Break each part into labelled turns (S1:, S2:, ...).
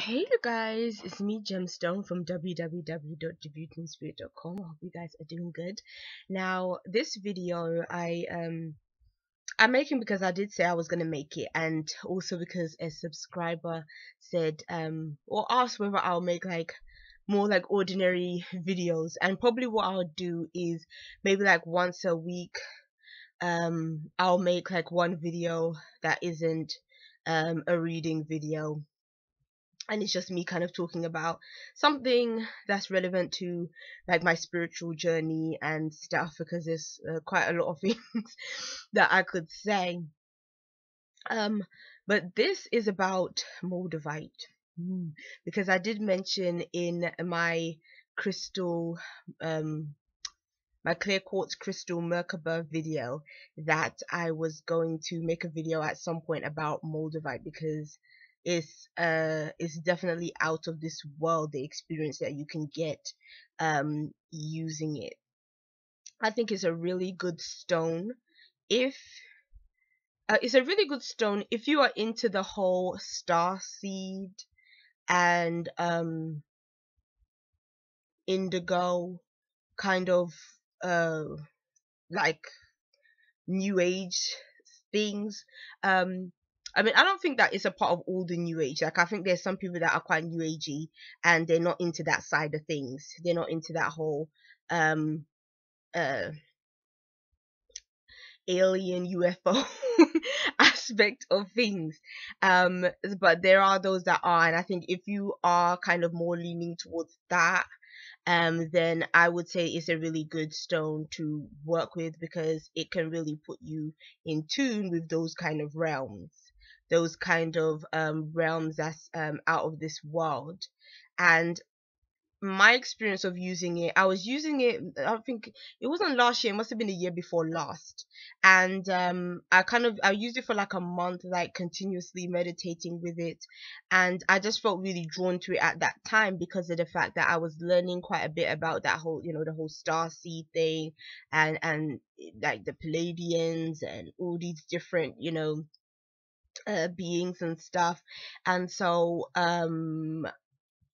S1: Hey you guys, it's me Gemstone from www.debutingspirit.com. I hope you guys are doing good. Now this video I'm making because I did say I was gonna make it, and also because a subscriber said or asked whether I'll make like more like ordinary videos, and probably what I'll do is maybe like once a week I'll make like one video that isn't a reading video, and it's just me kind of talking about something that's relevant to like my spiritual journey and stuff, because there's quite a lot of things that I could say. um but this is about Modavite. Because I did mention in my crystal, um my clear quartz crystal Merkabah video, that I was going to make a video at some point about Moldavite, because it's definitely out of this world, the experience that you can get using it. I think it's a really good stone if it's a really good stone if you are into the whole star seed and indigo kind of uh like new age things. I mean, I don't think that it's a part of all the new age. Like, I think there's some people that are quite new agey and they're not into that side of things. They're not into that whole um uh alien UFO aspect of things. But there are those that are, and I think if you are kind of more leaning towards that, then I would say it's a really good stone to work with, because it can really put you in tune with those kind of realms, those kind of realms that's out of this world. And my experience of using it, I was using it, I think it wasn't last year, it must have been the year before last. And I used it for like a month, like continuously meditating with it. And I just felt really drawn to it at that time, because of the fact that I was learning quite a bit about that whole, the whole star seed thing, and like the Palladians and all these different, beings and stuff. And so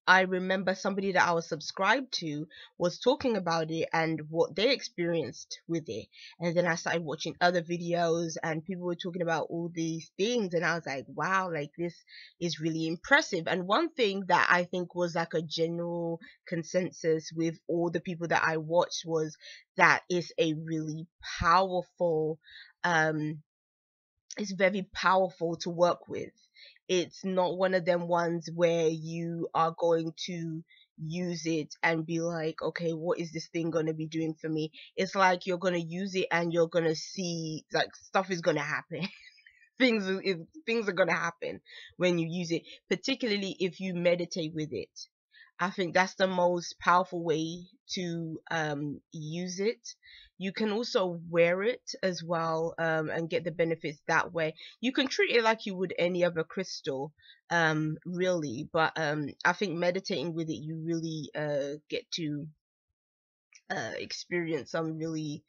S1: I remember somebody that I was subscribed to was talking about it and what they experienced with it. And then I started watching other videos and people were talking about all these things. And I was like, wow, like this is really impressive. And one thing that I think was like a general consensus with all the people that I watched was that it's a really powerful, um, it's very powerful to work with. It's not one of them ones where you are going to use it and be like, okay, what is this thing going to be doing for me? It's like you're going to use it and you're going to see like stuff is going to happen. Things are going to happen when you use it, particularly if you meditate with it. I think that's the most powerful way to use it. You can also wear it as well, and get the benefits that way. You can treat it like you would any other crystal, really. But I think meditating with it, you really get to experience some really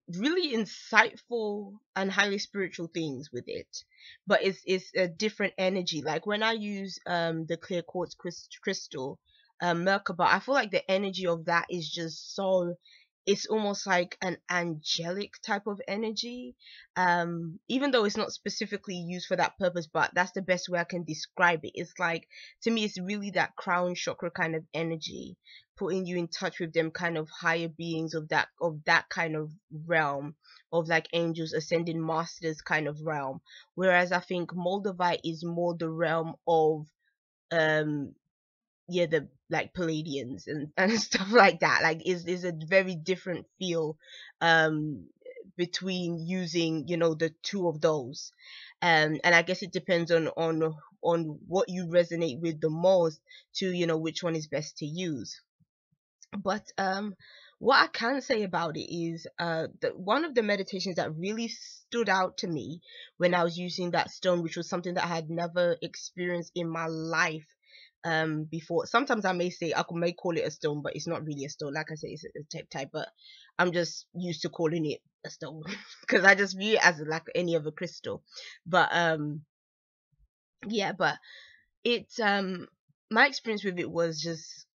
S1: insightful and highly spiritual things with it. But it's a different energy. Like when I use the clear quartz crystal Merkabah, I feel like the energy of that is just so, it's almost like an angelic type of energy. Even though it's not specifically used for that purpose, but that's the best way I can describe it. It's like, to me, it's really that crown chakra kind of energy, putting you in touch with them kind of higher beings of that kind of realm, of like angels, ascending masters kind of realm. Whereas I think Moldavite is more the realm of um yeah, the like Palladians and stuff like that. Like is a very different feel um between using, the two of those. And I guess it depends on what you resonate with the most, to which one is best to use. But what I can say about it is one of the meditations that really stood out to me when I was using that stone, which was something that I had never experienced in my life before. Sometimes I may say may call it a stone, but it's not really a stone. Like I say, it's a type, but I'm just used to calling it a stone because I just view it as like any other crystal. But yeah, but it's my experience with it was just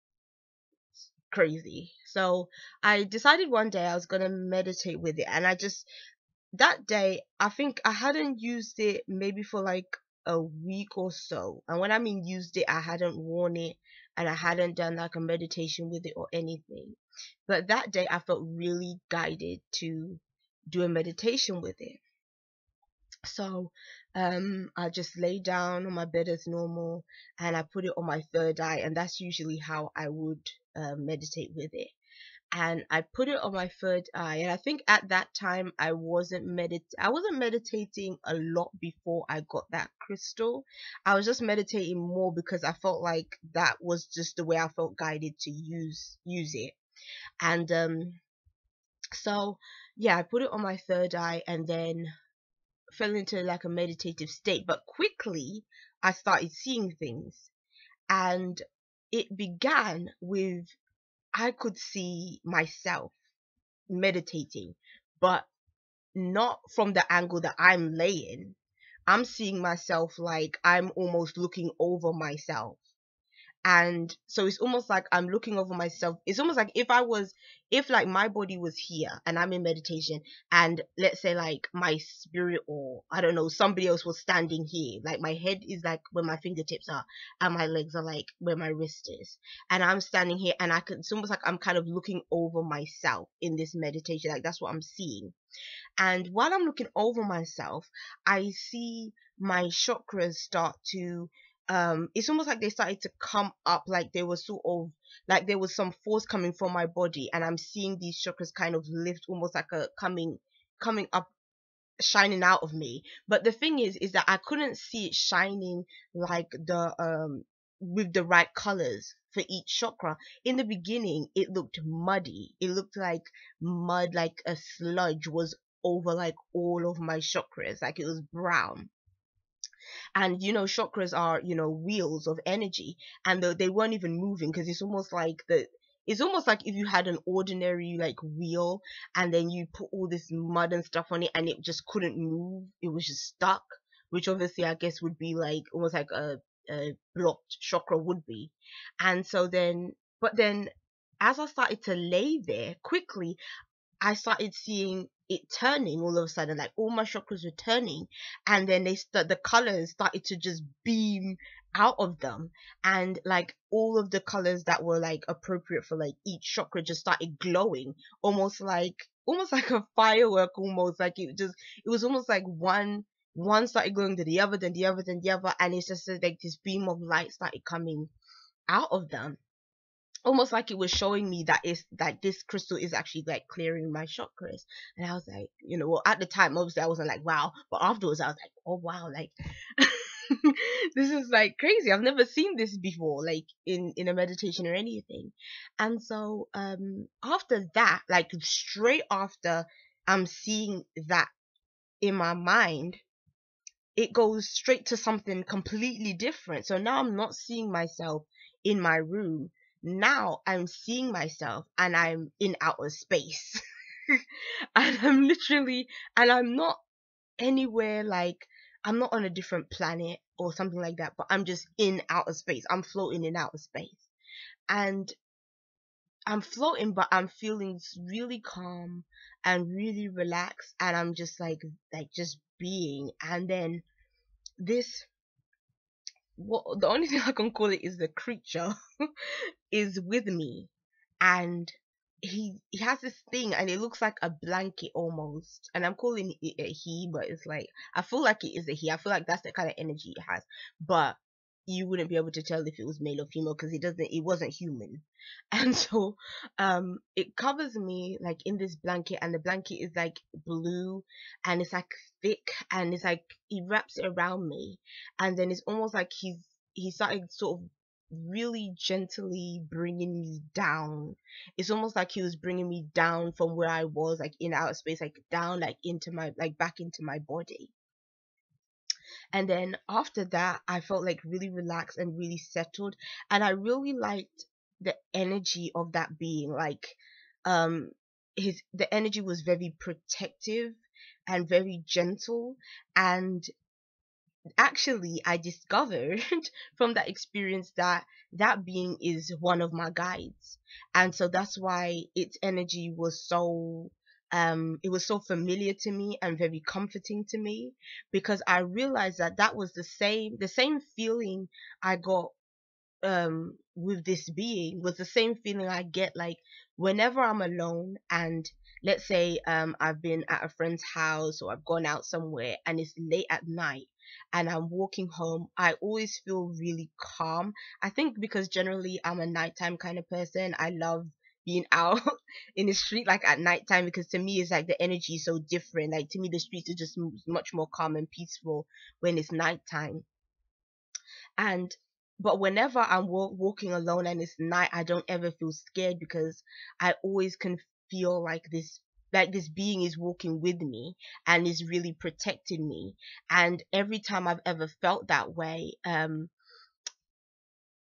S1: crazy. So I decided one day I was gonna meditate with it, and I just that day I think I hadn't used it maybe for like a week or so. And when I mean used it, I hadn't worn it and I hadn't done like a meditation with it or anything. But that day I felt really guided to do a meditation with it. So I just lay down on my bed as normal and I put it on my third eye, and that's usually how I would meditate with it. And I put it on my third eye, and I think at that time I wasn't meditating a lot before I got that crystal. I was just meditating more because I felt like that was just the way I felt guided to use it. And so yeah, I put it on my third eye and then fell into like a meditative state, but quickly I started seeing things. And it began with, I could see myself meditating, but not from the angle that I'm laying. I'm seeing myself like I'm almost looking over myself. And so it's almost like I'm looking over myself. It's almost like if like my body was here and I'm in meditation, and let's say like my spirit, or I don't know, somebody else was standing here, like my head is like where my fingertips are and my legs are like where my wrist is, and I'm standing here, and it's almost like I'm kind of looking over myself in this meditation. Like that's what I'm seeing. And while I'm looking over myself, I see my chakras start to it's almost like they started to come up, like they were sort of like there was some force coming from my body, and I'm seeing these chakras kind of lift, almost like a coming up, shining out of me. But the thing is that I couldn't see it shining like the with the right colors for each chakra. In the beginning it looked muddy, it looked like mud, like a sludge was over like all of my chakras, like it was brown. And chakras are wheels of energy, and they weren't even moving, because it's almost like if you had an ordinary like wheel, and then you put all this mud and stuff on it and it just couldn't move, it was just stuck, which obviously I guess would be like almost like a blocked chakra would be. And so then, but then as I started to lay there, quickly I started seeing it turning all of a sudden, like all my chakras were turning, and then the colors started to just beam out of them, and like all of the colors that were like appropriate for like each chakra just started glowing, almost like a firework, almost like it was almost like one started glowing to the other, then the other, then the other, and it's just like this beam of light started coming out of them, almost like it was showing me that it's like this crystal is actually like clearing my chakras. And I was like, well, at the time obviously I wasn't like wow, but afterwards I was like, oh wow, like this is like crazy, I've never seen this before, like in a meditation or anything. And so after that, like straight after I'm seeing that in my mind, it goes straight to something completely different. So now I'm not seeing myself in my room. Now I'm seeing myself and I'm in outer space. And I'm not anywhere, like I'm not on a different planet or something like that, but I'm just in outer space. I'm floating in outer space. And I'm floating, but I'm feeling really calm and really relaxed, and I'm just like just being. And then this what the only thing I can call it is the creature is with me, and he has this thing, and it looks like a blanket almost, and I'm calling it a he, but it's like I feel like it is a he. I feel like that's the kind of energy it has, but you wouldn't be able to tell if it was male or female because it wasn't human. And so it covers me like in this blanket, and the blanket is like blue, and it's like thick, and it's like he wraps it around me, and then it's almost like he started sort of really gently bringing me down. It's almost like he was bringing me down from where I was, like in outer space, like down, like into my, like back into my body. And then after that, I felt like really relaxed and really settled. And I really liked the energy of that being. Like, the energy was very protective and very gentle. And actually I discovered from that experience that that being is one of my guides. And so that's why its energy was so it was so familiar to me and very comforting to me, because I realized that that was the same feeling I got with this being was the same feeling I get like whenever I'm alone, and let's say I've been at a friend's house or I've gone out somewhere and it's late at night and I'm walking home. I always feel really calm. I think because generally I'm a nighttime kind of person. I love being out in the street like at nighttime, because to me it's like the energy is so different. Like to me the streets are just much more calm and peaceful when it's nighttime. And but whenever I'm walking alone and it's night, I don't ever feel scared, because I always can feel like this being is walking with me and is really protecting me. And every time I've ever felt that way,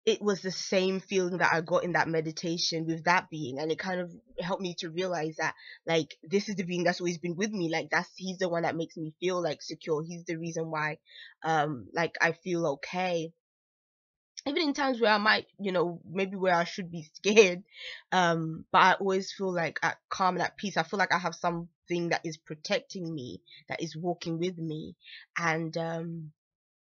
S1: it was the same feeling that I got in that meditation with that being, and it kind of helped me to realize that like this is the being that's always been with me. Like that's he's the one that makes me feel like secure. He's the reason why like I feel okay, even in times where I might, maybe where I should be scared. But I always feel like at calm and at peace. I feel like I have something that is protecting me, that is walking with me. And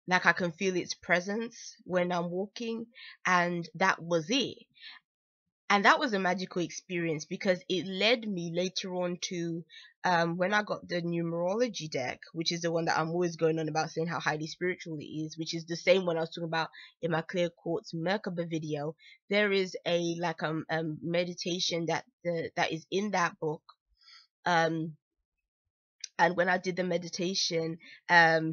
S1: like I can feel its presence when I'm walking. And that was it. And that was a magical experience, because it led me later on to when I got the numerology deck, which is the one that I'm always going on about saying how highly spiritual it is, which is the same one I was talking about in my clear quartz Merkabah video. There is a like meditation that is in that book. um and when I did the meditation,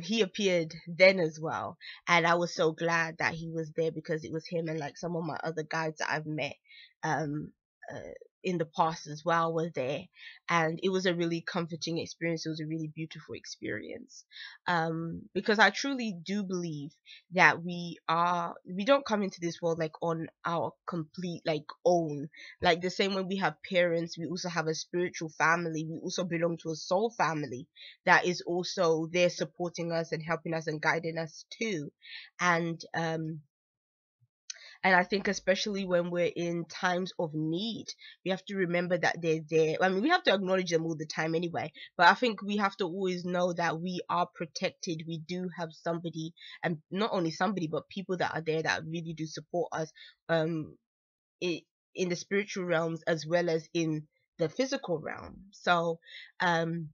S1: he appeared then as well, and I was so glad that he was there, because it was him and like some of my other guides that I've met um uh, in the past as well were there, and it was a really comforting experience. It was a really beautiful experience, because I truly do believe that we don't come into this world like on our complete like own. Like the same way we have parents, we also have a spiritual family. We also belong to a soul family that is also there supporting us and helping us and guiding us too. And I think especially when we're in times of need, we have to remember that they're there. I mean, we have to acknowledge them all the time anyway, but I think we have to always know that we are protected. We do have somebody, and not only somebody, but people that are there that really do support us. It in the spiritual realms as well as in the physical realm. So um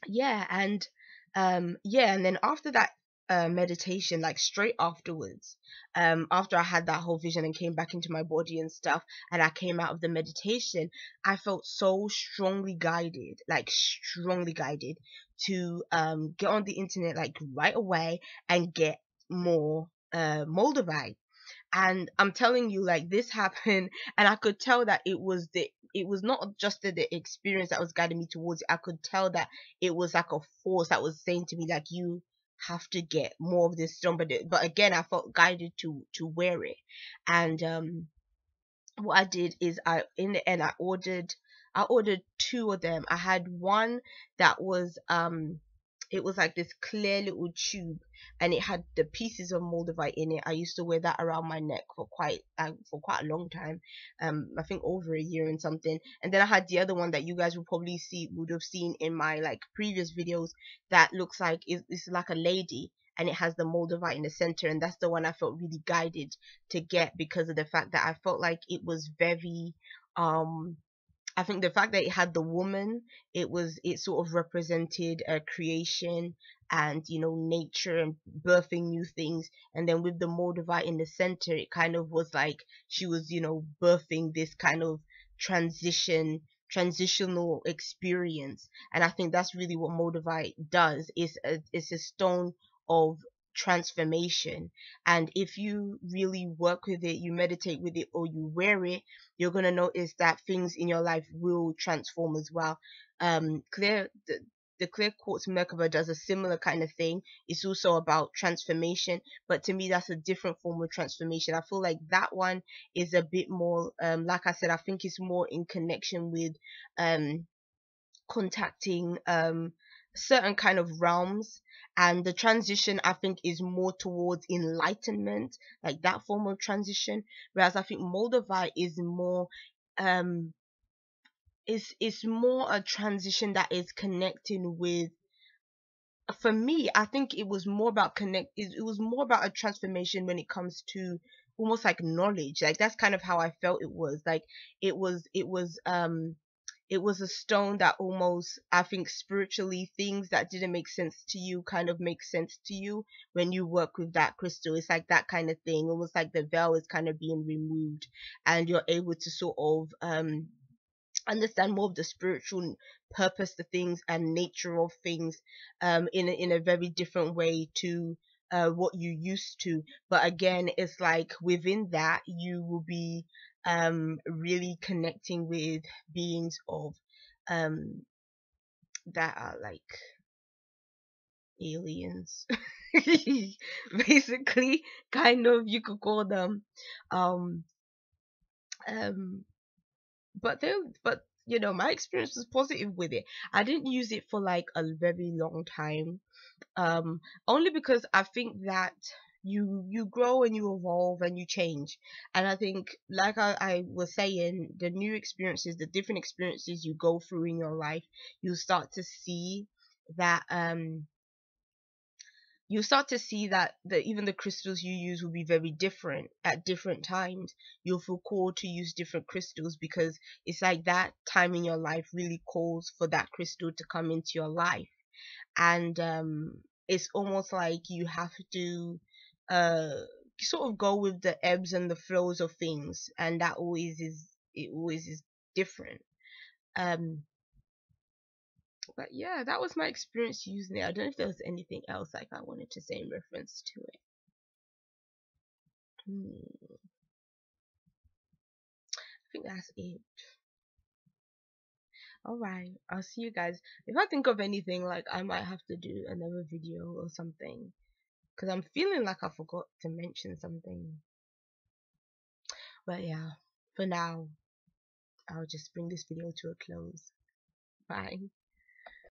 S1: yeah, and yeah, and then after that meditation, like straight afterwards, after I had that whole vision and came back into my body and stuff, and I came out of the meditation, I felt so strongly guided to get on the internet like right away and get more Moldavite. And I'm telling you, like this happened, and I could tell that it was not just the experience that was guiding me towards it. I could tell that it was like a force that was saying to me like, you have to get more of this stone. But again, I felt guided to wear it. And what I did is in the end I ordered two of them. I had one that was it was like this clear little tube, and it had the pieces of moldavite in it. I used to wear that around my neck for quite a long time, I think over a year and something. And then I had the other one that you guys would have seen in my like previous videos, that looks like it's like a lady, and it has the moldavite in the center, and that's the one I felt really guided to get, because of the fact that I felt like it was very um I think the fact that it had the woman, it sort of represented creation and nature and birthing new things. And then with the Moldavite in the center, it kind of was like she was birthing this kind of transitional experience. And I think that's really what Moldavite does. It's a stone of transformation. And if you really work with it, you meditate with it, or you wear it, you're going to notice that things in your life will transform as well. The clear quartz Merkabah does a similar kind of thing. It's also about transformation, but to me that's a different form of transformation. I feel like that one is a bit more like I said, I think it's more in connection with um contacting certain kind of realms, and the transition I think is more towards enlightenment, like that form of transition, whereas I think Moldavite is more um is more a transition that is connecting with, for me, I think it was more about it was more about a transformation when it comes to almost like knowledge. Like that's kind of how I felt it was. Like it was a stone that almost, I think, spiritually, things that didn't make sense to you kind of make sense to you when you work with that crystal. It's like that kind of thing, almost like the veil is kind of being removed, and you're able to sort of understand more of the spiritual purpose to things and nature of things, in a very different way to what you used to. But again, it's like within that you will be really connecting with beings of um that are like aliens. Basically, kind of, you could call them. um um but they but you know, my experience was positive with it. I didn't use it for like a very long time, um only because I think that you grow and you evolve and you change. And I think, like I was saying, the new experiences, the different experiences you go through in your life, you start to see that you start to see that even the crystals you use will be very different at different times. You'll feel called to use different crystals because it's like that time in your life really calls for that crystal to come into your life. And it's almost like you have to uh sort of go with the ebbs and the flows of things, and that always is, it always is different. um but yeah, that was my experience using it. I don't know if there was anything else like I wanted to say in reference to it. I think that's it. All right, I'll see you guys. If I think of anything, like, I might have to do another video or something, because I'm feeling like I forgot to mention something. But yeah, for now, I'll just bring this video to a close. Bye.